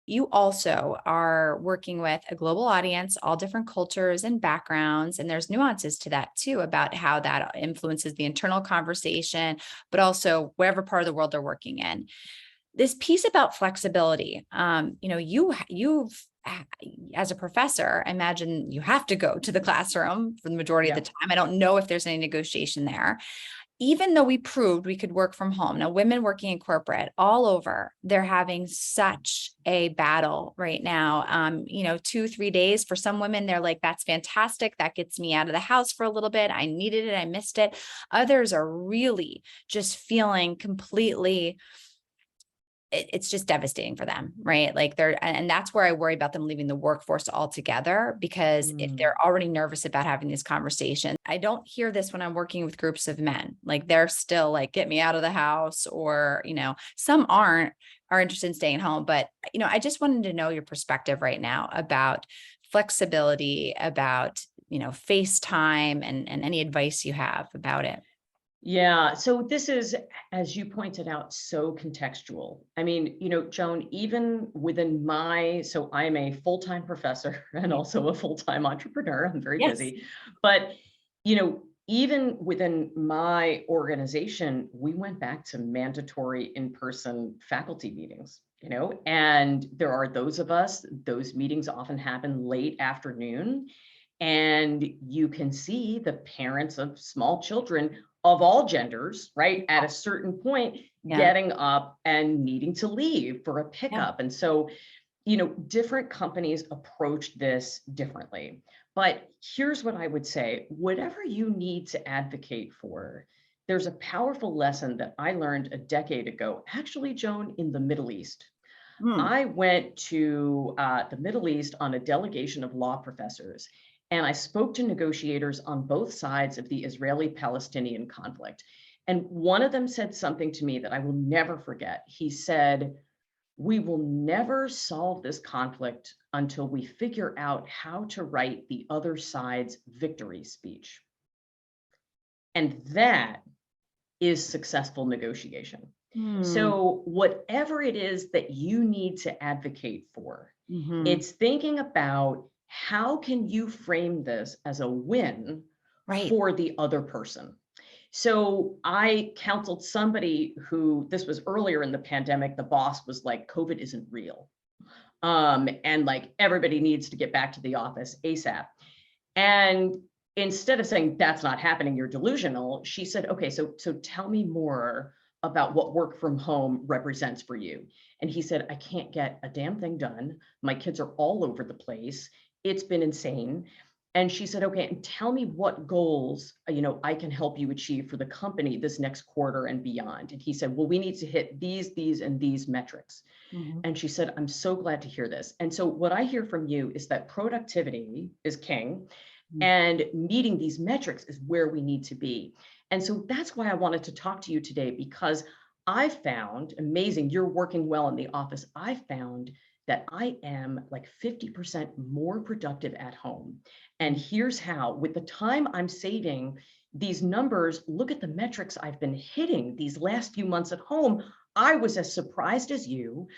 you also are working with a global audience, all different cultures and backgrounds. And there's nuances to that too, about how that influences the internal conversation, but also wherever part of the world they're working in. This piece about flexibility, you've as a professor, I imagine you have to go to the classroom for the majority of the Yeah. time. I don't know if there's any negotiation there. Even though we proved we could work from home, now women working in corporate all over, they're having such a battle right now. 2, 3 days for some women, they're like, that's fantastic. That gets me out of the house for a little bit. I needed it. I missed it. Others are really just feeling completely, it's just devastating for them, right? Like and that's where I worry about them leaving the workforce altogether, because if they're already nervous about having these conversations, I don't hear this when I'm working with groups of men. Like they're still like, get me out of the house, or, some are interested in staying home. But, I just wanted to know your perspective right now about flexibility, about, FaceTime, and any advice you have about it. Yeah. So this is, as you pointed out, so contextual. I mean, Joan, even within so I'm a full-time professor and also a full-time entrepreneur. I'm very Yes. busy. But, even within my organization, we went back to mandatory in-person faculty meetings, and there are those of us, those meetings often happen late afternoon. And you can see the parents of small children of all genders, right, at a certain point, Yeah. getting up and needing to leave for a Yeah. pickup. And so, different companies approach this differently. But here's what I would say: whatever you need to advocate for, there's a powerful lesson that I learned a decade ago, actually, Joan, in the Middle East. Hmm. I went to the Middle East on a delegation of law professors, and I spoke to negotiators on both sides of the Israeli-Palestinian conflict. And one of them said something to me that I will never forget. He said, "We will never solve this conflict until we figure out how to write the other side's victory speech." And that is successful negotiation. Hmm. So, whatever it is that you need to advocate for, Hmm. it's thinking about how can you frame this as a win Right. for the other person. So, I counseled somebody who, this was earlier in the pandemic, the boss was like, "COVID isn't real." And like everybody needs to get back to the office ASAP. And instead of saying that's not happening, you're delusional, she said, "Okay, so tell me more about what work from home represents for you." And he said, "I can't get a damn thing done. My kids are all over the place. It's been insane." And she said, "Okay, and tell me what goals, I can help you achieve for the company this next quarter and beyond." And he said, "Well, we need to hit these, and these metrics." Mhm. And she said, "I'm so glad to hear this." And so what I hear from you is that productivity is king, Mhm. and meeting these metrics is where we need to be. And so that's why I wanted to talk to you today, because I found amazing, you're working well in the office. I found that I am like 50% more productive at home. And here's how: with the time I'm saving, these numbers, look at the metrics I've been hitting these last few months at home. I was as surprised as you.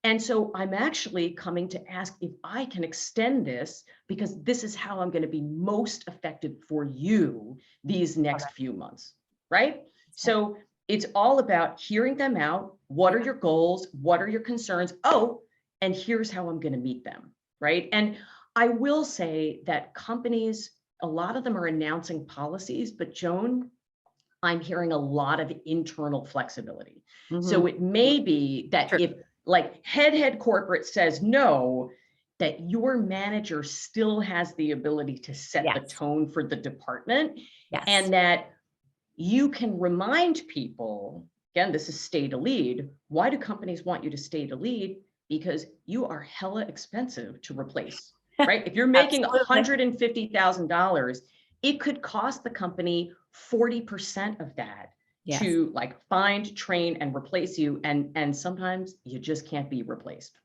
And so I'm actually coming to ask if I can extend this, because this is how I'm going to be most effective for you these next few months, right? So it's all about hearing them out. What are your goals? What are your concerns? Oh, and here's how I'm going to meet them, right? And I will say that companies, a lot of them are announcing policies, but Joan, I'm hearing a lot of internal flexibility. So Mhm. it may be that True. if like head corporate says no, that your manager still has the ability to set the Yes. tone for the department, Yes. and that you can remind people, again, this is stay to lead. Why do companies want you to stay to lead? Because you are hella expensive to replace, right? If you're making Absolutely. $150,000, it could cost the company 40% of that Yes. to like find, train, and replace you. And sometimes you just can't be replaced.